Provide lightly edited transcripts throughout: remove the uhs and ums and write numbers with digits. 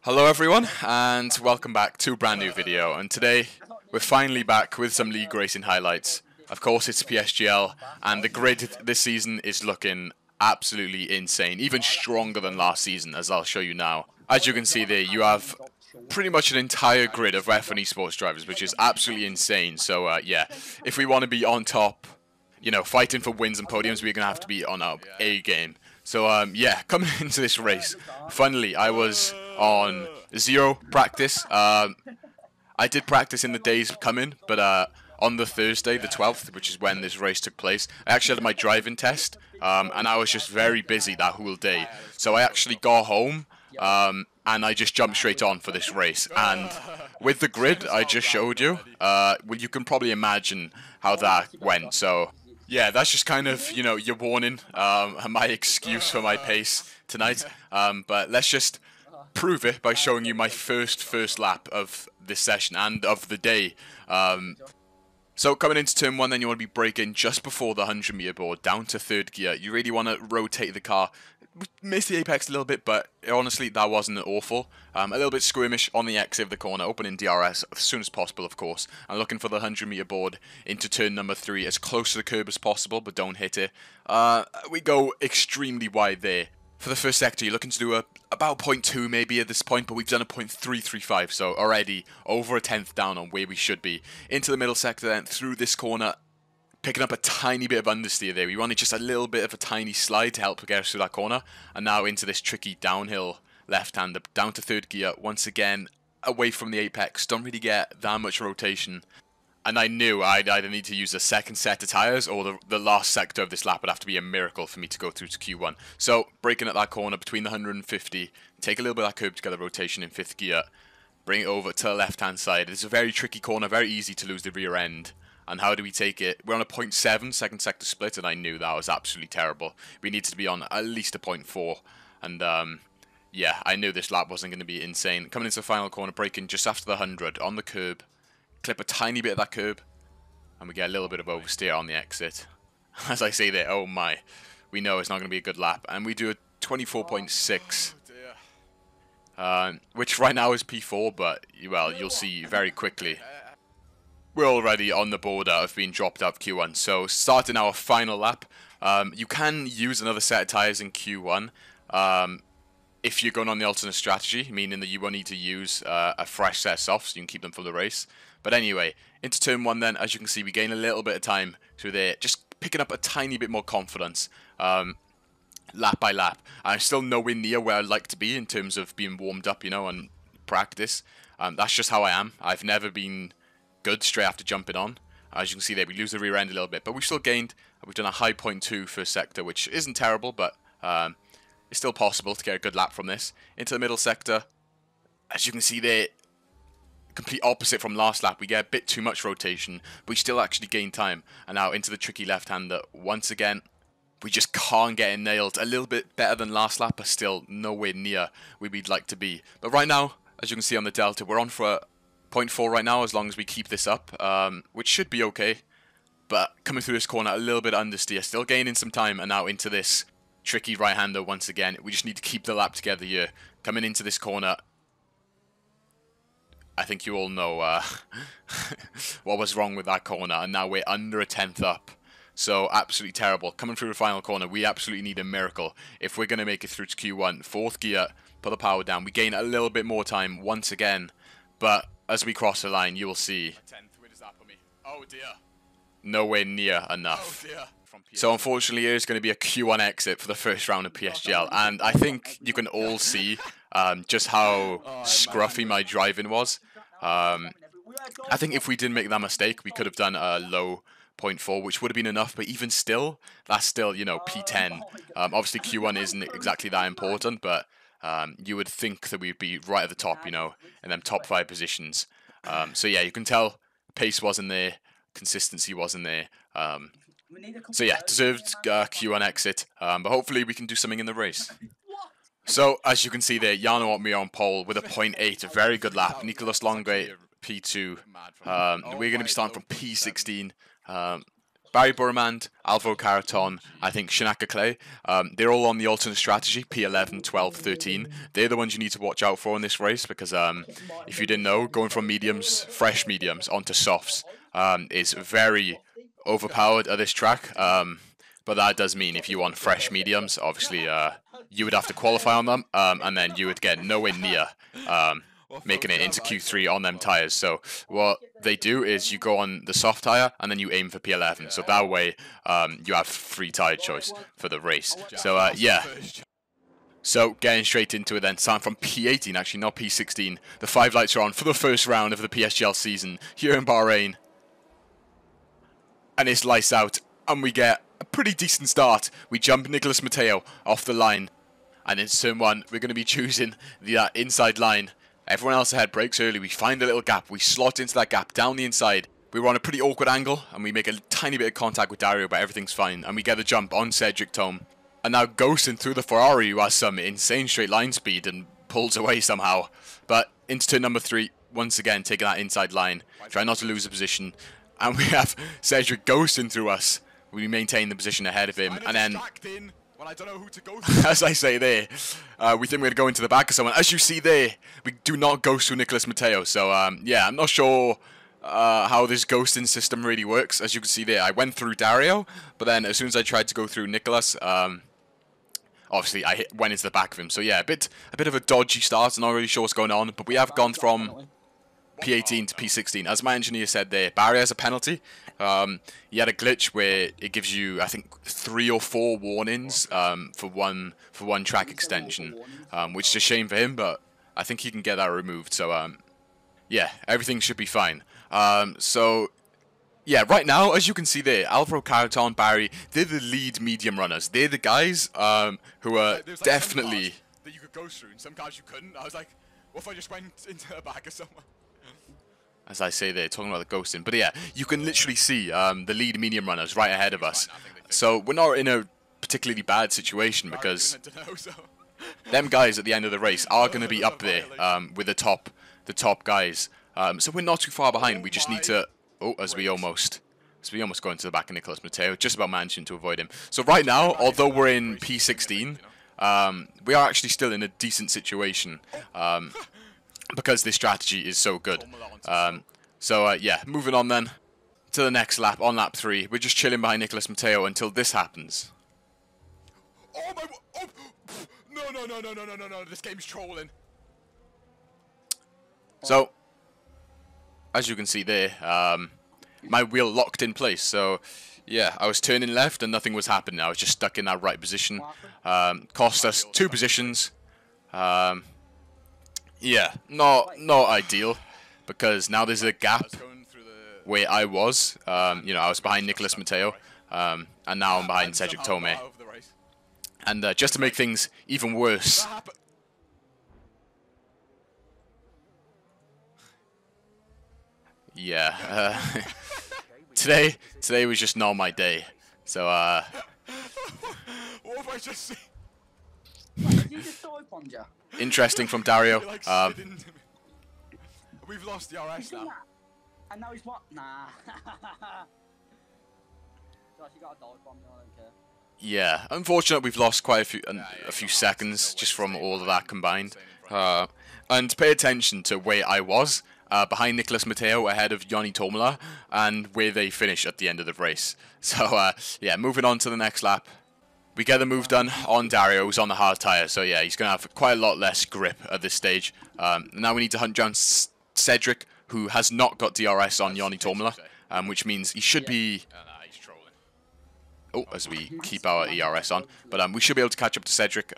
Hello everyone, and welcome back to a brand new video. And today we're finally back with some league racing highlights. Of course, it's PSGL, and the grid this season is looking absolutely insane, even stronger than last season, as I'll show you now. As you can see there, you have pretty much an entire grid of F1 esports drivers, which is absolutely insane. So yeah, if we want to be on top, you know, fighting for wins and podiums, we're gonna have to be on our A game. So yeah, coming into this race, funnily, I was on zero practice. I did practice in the days coming, but on the Thursday, the 12th, which is when this race took place, I actually had my driving test, and I was just very busy that whole day. So I actually got home, and I just jumped straight on for this race. And with the grid I just showed you, well, you can probably imagine how that went. So yeah, that's just kind of, you know, your warning, my excuse for my pace tonight. But let's just prove it by showing you my first lap of this session and of the day. So coming into turn 1, then you want to be braking just before the 100-meter board down to 3rd gear. You really want to rotate the car. Missed the apex a little bit, but honestly that wasn't awful. A little bit squirmish on the exit of the corner, opening DRS as soon as possible, of course, and looking for the 100-meter board into turn number 3 as close to the curb as possible, but don't hit it. We go extremely wide there. For the first sector, you're looking to do about 0.2 maybe at this point, but we've done a 0.335, so already over a tenth down on where we should be. Into the middle sector then, through this corner, picking up a tiny bit of understeer there. We wanted just a little bit of a tiny slide to help get us through that corner, and now into this tricky downhill left-hander, down to 3rd gear, once again, away from the apex. Don't really get that much rotation. And I knew I'd either need to use a second set of tyres or the last sector of this lap would have to be a miracle for me to go through to Q1. So, braking at that corner between the 150, take a little bit of that curb to get the rotation in 5th gear, bring it over to the left-hand side. It's a very tricky corner, very easy to lose the rear end. And how do we take it? We're on a 0.7 second sector split, and I knew that was absolutely terrible. We needed to be on at least a 0.4. And yeah, I knew this lap wasn't going to be insane. Coming into the final corner, braking just after the 100 on the curb. Clip a tiny bit of that curb, and we get a little bit of oversteer on the exit. As I say there, oh my, we know it's not going to be a good lap, and we do a 24.6, which right now is P4, but, well, you'll see very quickly. We're already on the border of being dropped out of Q1, so starting our final lap, you can use another set of tyres in Q1, if you're going on the alternate strategy, meaning that you won't need to use a fresh set of softs, so you can keep them for the race. But anyway, into turn 1 then, as you can see, we gain a little bit of time through there, just picking up a tiny bit more confidence, lap by lap. I'm still nowhere near where I'd like to be in terms of being warmed up, you know, and practice. That's just how I am. I've never been good straight after jumping on. As you can see there, we lose the rear end a little bit, but we've still gained. We've done a high 0.2 first sector, which isn't terrible, but it's still possible to get a good lap from this. Into the middle sector, as you can see there, complete opposite from last lap. We get a bit too much rotation, but we still actually gain time. And now into the tricky left-hander. Once again, we just can't get it nailed. A little bit better than last lap, but still nowhere near where we'd like to be. But right now, as you can see on the Delta, we're on for a 0.4 right now, as long as we keep this up, which should be okay. But coming through this corner, a little bit understeer, still gaining some time, and now into this tricky right-hander once again. We just need to keep the lap together here. Coming into this corner, I think you all know what was wrong with that corner, and now we're under a tenth up. So absolutely terrible. Coming through the final corner, we absolutely need a miracle if we're going to make it through to Q1. 4th gear, put the power down. We gain a little bit more time once again, but as we cross the line, you will see. Where does that put me? Oh dear. Nowhere near enough. Oh dear. So unfortunately, here's going to be a Q1 exit for the first round of PSGL, and I think you can all see just how scruffy my driving was. I think if we didn't make that mistake, we could have done a low 0.4, which would have been enough, but even still, that's still, you know, P10. Obviously, Q1 isn't exactly that important, but you would think that we'd be right at the top, you know, in them top 5 positions. So yeah, you can tell pace wasn't there, consistency wasn't there. So yeah, deserved Q1 exit, but hopefully we can do something in the race. So, as you can see there, Jano want me on pole with a 0.8, a very good lap. Nicolas Longue, P2. We're going to be starting from P16. Barry Burmand, Alvaro Caraton, I think Shanaka Clay, they're all on the alternate strategy, P11, 12, 13. They're the ones you need to watch out for in this race because if you didn't know, going from mediums, fresh mediums, onto softs is very overpowered at this track. But that does mean if you want fresh mediums, obviously you would have to qualify on them, and then you would get nowhere near making it into Q3 on them tyres. So what they do is you go on the soft tyre and then you aim for P11. So that way you have free tyre choice for the race. So yeah. So getting straight into it then, starting from P18, actually not P16. The 5 lights are on for the first round of the PSGL season here in Bahrain. And it's lights out and we get a pretty decent start. We jump Nicholas Mateo off the line. And in turn 1, we're going to be choosing the inside line. Everyone else ahead breaks early. We find a little gap. We slot into that gap down the inside. We were on a pretty awkward angle, and we make a tiny bit of contact with Dario, but everything's fine. And we get a jump on Cedric Tome. And now ghosting through the Ferrari, who has some insane straight line speed and pulls away somehow. But into turn number 3, once again, taking that inside line. Try not to lose a position. And we have Cedric ghosting through us. We maintain the position ahead of him. And then, when I don't know who to go to. as I say there, we think we're going to go into the back of someone. As you see there, we do not ghost through Nicholas Mateo. So, yeah, I'm not sure how this ghosting system really works. As you can see there, I went through Dario, but then as soon as I tried to go through Nicholas, obviously I went into the back of him. So, yeah, a bit of a dodgy start. I'm not really sure what's going on, but we have gone from P18 to P16. As my engineer said there, Barry has a penalty. He had a glitch where it gives you, I think, 3 or 4 warnings for one track extension, which is a shame for him, but I think he can get that removed. So, yeah, everything should be fine. So, yeah, right now, as you can see there, Alvaro Caraton, Barry, they're the lead medium runners. They're the guys who are definitely... that you could go through, and some cars you couldn't. I was like, what if I just went into the back of someone? As I say there, talking about the ghosting. But yeah, you can literally see the lead medium runners right ahead of us. So we're not in a particularly bad situation because them guys at the end of the race are going to be up there with the top guys. So we're not too far behind. We just need to... Oh, as we almost go into the back of Nicholas Mateo. Just about managing to avoid him. So right now, although we're in P16, we are actually still in a decent situation. Because this strategy is so good. Yeah, moving on then to the next lap, on lap 3. We're just chilling behind Nicholas Mateo until this happens. Oh my... Oh, no, this game's trolling. So, as you can see there, my wheel locked in place. So, yeah, I was turning left and nothing was happening. I was just stuck in that right position. Cost us 2 positions. Yeah, not ideal, because now there's a gap where I was. You know, I was behind Nicholas Mateo, and now I'm behind Cedric Tome. And just to make things even worse, yeah, today was just not my day. So what have I just seen? Interesting from Dario. We've lost the RS now. And now he's what? Nah. Josh, you got a dog bomb, I don't care. Yeah, unfortunately we've lost quite a few seconds just from all of that combined. And pay attention to where I was, behind Nicholas Mateo, ahead of Yoni Tomala, and where they finish at the end of the race. So yeah, moving on to the next lap. We get the move done on Dario, who's on the hard tyre, so yeah, he's going to have quite a lot less grip at this stage. Now we need to hunt down Cedric, who has not got DRS on Yoni Tomala, which means he should be... Oh, as we keep our ERS on. But we should be able to catch up to Cedric.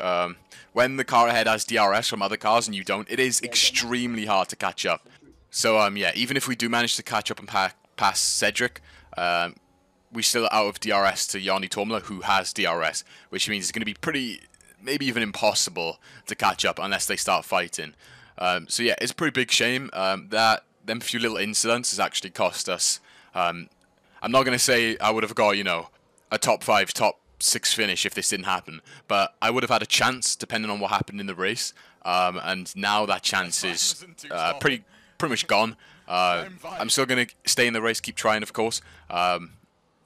When the car ahead has DRS from other cars and you don't, it is extremely hard to catch up. So yeah, even if we do manage to catch up and pass Cedric, we're still out of DRS to Yoni Tomala, who has DRS, which means it's going to be pretty, maybe even impossible to catch up unless they start fighting. So yeah, it's a pretty big shame that them few little incidents has actually cost us. I'm not going to say I would have got, you know, a top 5, top 6 finish if this didn't happen, but I would have had a chance depending on what happened in the race, and now that chance is pretty much gone. I'm still going to stay in the race, keep trying, of course,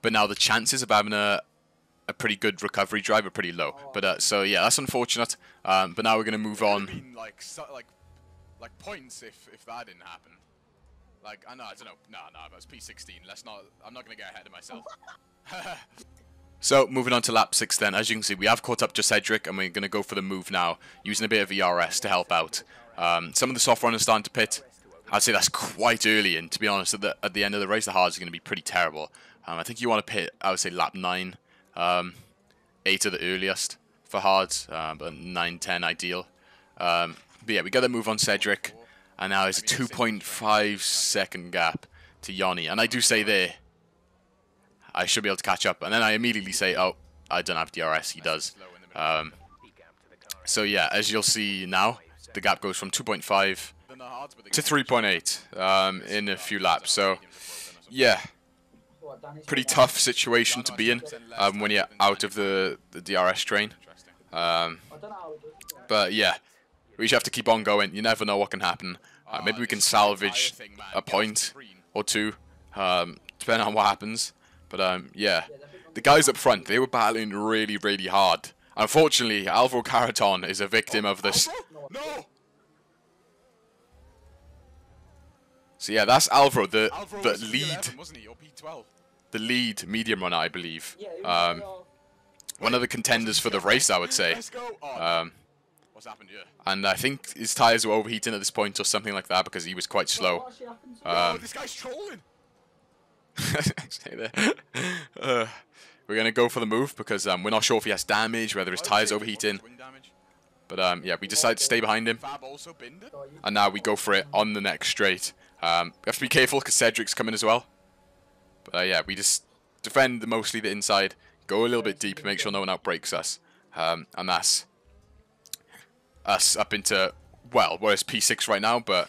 but now the chances of having a pretty good recovery drive are pretty low. But so yeah, that's unfortunate. But now we're gonna move on. Been like points if that didn't happen. Like I don't know. No, that's P16. Let's not. I'm not gonna get ahead of myself. So moving on to lap 6 then, as you can see we have caught up to Cedric and we're going to go for the move now, using a bit of ERS to help out. Some of the soft runners starting to pit. I'd say that's quite early, and to be honest, at the end of the race the hards are going to be pretty terrible. I think you want to pit, I would say lap 9, 8 at the earliest for hards, but 9, 10 ideal. But yeah, we got to move on Cedric, and now it's a 2.5 second gap to Yanni, and I do say there, I should be able to catch up, and then I immediately say, oh, I don't have DRS, he does. So yeah, as you'll see now, the gap goes from 2.5 to 3.8 in a few laps. So yeah, pretty tough situation to be in when you're out of the DRS train. But yeah, we just have to keep on going. You never know what can happen. Maybe we can salvage a point or two, depending on what happens. But yeah, the guys up front, they were battling really, really hard. Unfortunately, Alvaro Caraton is a victim of this. No. So yeah, that's Alvaro, the was lead, P11, wasn't he? Or P12? the lead medium runner, I believe. One of the contenders for the race, I would say. Let's go. Oh, what's happened here? And I think his tyres were overheating at this point or something like that because he was quite slow. Oh, this guy's trolling. Stay there. We're going to go for the move because we're not sure if he has damage, whether his tyres overheating. But yeah, we decide to stay behind him. Fab also binned it. And now we go for it on the next straight. We have to be careful because Cedric's coming as well. But yeah, we just defend mostly the inside, go a little bit deep, make sure no one outbreaks us. And that's us up into, well, we're P6 right now, but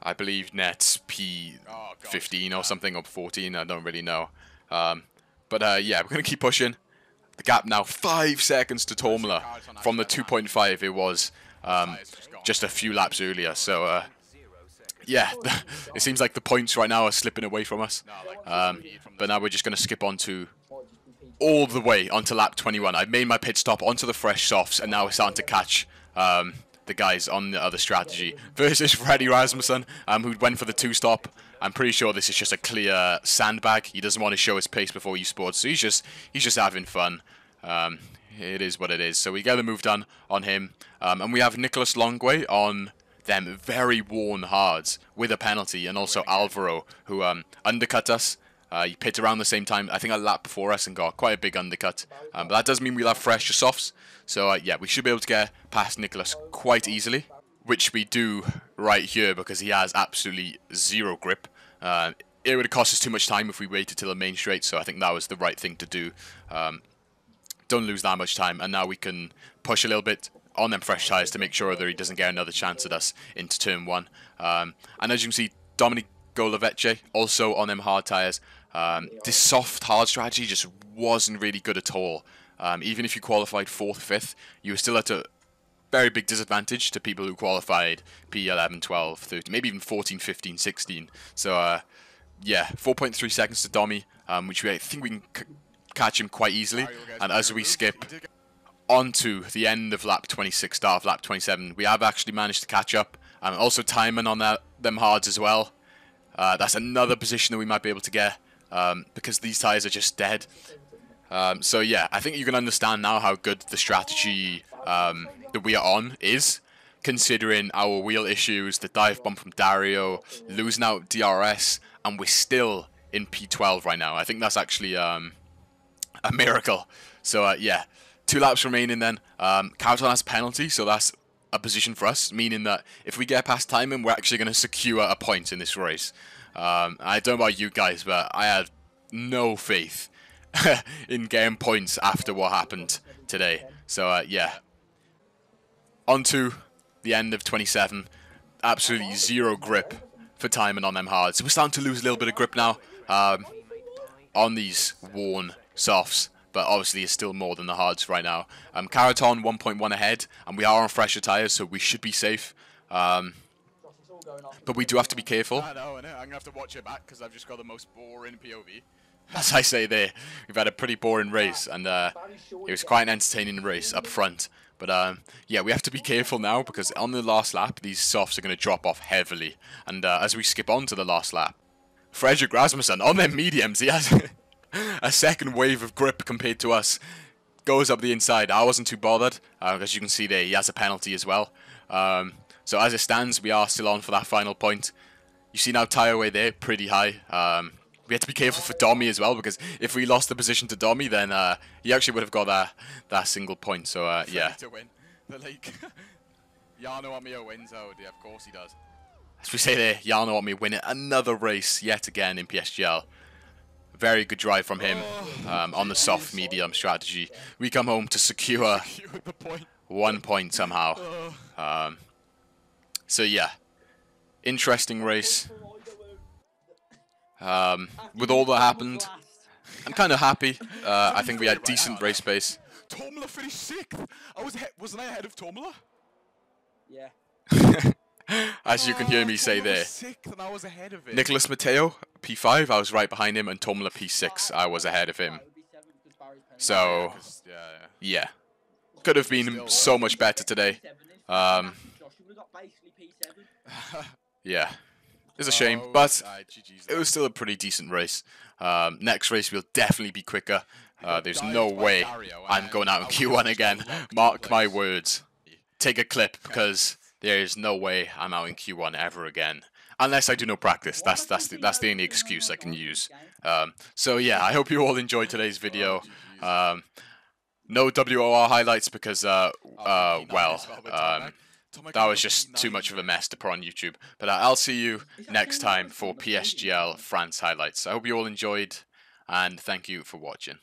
I believe net's P15 or something, or 14, I don't really know. But yeah, we're going to keep pushing. The gap now 5 seconds to Tormula from the 2.5 it was just a few laps earlier. So yeah, it seems like the points right now are slipping away from us. But now we're just going to skip on to all the way onto lap 21. I've made my pit stop onto the fresh softs, and now we're starting to catch the guys on the other strategy versus Freddie Rasmussen, who went for the 2-stop. I'm pretty sure this is just a clear sandbag. He doesn't want to show his pace before he sports, so he's just having fun. It is what it is. So we get the move done on him, and we have Nicholas Longway on them very worn hards with a penalty, and also Alvaro, who undercut us. He pit around the same time, I think a lap before us, and got quite a big undercut. But that does mean we'll have fresher softs. So yeah, we should be able to get past Nicholas quite easily, which we do right here because he has absolutely zero grip. It would have cost us too much time if we waited till the main straight, so I think that was the right thing to do. Don't lose that much time, and now we can push a little bit on them fresh tyres to make sure that he doesn't get another chance at us into turn 1. And as you can see, Dominic Golavecce also on them hard tyres. This soft hard strategy just wasn't really good at all. Even if you qualified 4th, 5th, you were still at a very big disadvantage to people who qualified P11, 12, 13, maybe even 14, 15, 16. So yeah, 4.3 seconds to Domi, which I think we can catch him quite easily. And as we skip onto the end of lap 26, start of lap 27, we have actually managed to catch up. Also timing on them hards as well. That's another position that we might be able to get because these tyres are just dead. So yeah, I think you can understand now how good the strategy that we are on is, considering our wheel issues, the dive bomb from Dario, losing out DRS, and we're still in P12 right now. I think that's actually a miracle. So yeah, 2 laps remaining then. Caraton has a penalty, so that's a position for us, meaning that if we get past timing, we're actually going to secure a point in this race. I don't know about you guys, but I had no faith in getting points after what happened today. So yeah, on to the end of 27. Absolutely zero grip for timing on them hard. So we're starting to lose a little bit of grip now on these worn softs, but obviously it's still more than the hards right now. Caraton 1.1 ahead, and we are on fresher tyres, so we should be safe. But we do have to be careful. I know. I'm going to have to watch it back because I've just got the most boring POV. as I say there, we've had a pretty boring race, and it was quite an entertaining race up front. But yeah, we have to be careful now, because on the last lap, these softs are going to drop off heavily. And as we skip on to the last lap, Fredrik Rasmussen, on their mediums, he has a second wave of grip compared to us. Goes up the inside. I wasn't too bothered, as you can see there, he has a penalty as well. So as it stands, we are still on for that final point. You see now tyre wear there, pretty high. We had to be careful for Domi as well, because if we lost the position to Domi, then he actually would have got that single point. So yeah. To win the league. Jarno Amir wins out. Yeah, of course he does. As we say there, Jarno Amir winning another race yet again in PSGL. Very good drive from him on the soft medium strategy. We come home to secure 1 point somehow. So yeah, interesting race. With all that happened, I'm kind of happy. I think we had decent race pace. Tomla finished 6th. Wasn't I ahead of Tomla? Yeah. As you can hear me say there. And I was ahead of him. Nicholas Matteo, P5, I was right behind him, and Tomla P6, I was ahead of him. So, yeah. Could have been so much better today. Yeah. It's a shame, but it was still a pretty decent race. Next race will definitely be quicker. There's no way I'm going out in Q1 again. Mark my words. Take a clip, because there is no way I'm out in Q1 ever again. Unless I do no practice. That's the only excuse I can use. So yeah, I hope you all enjoyed today's video. No WOR highlights because, that was just too much of a mess to put on YouTube. But I'll see you next time for PSGL France highlights. I hope you all enjoyed, and thank you for watching.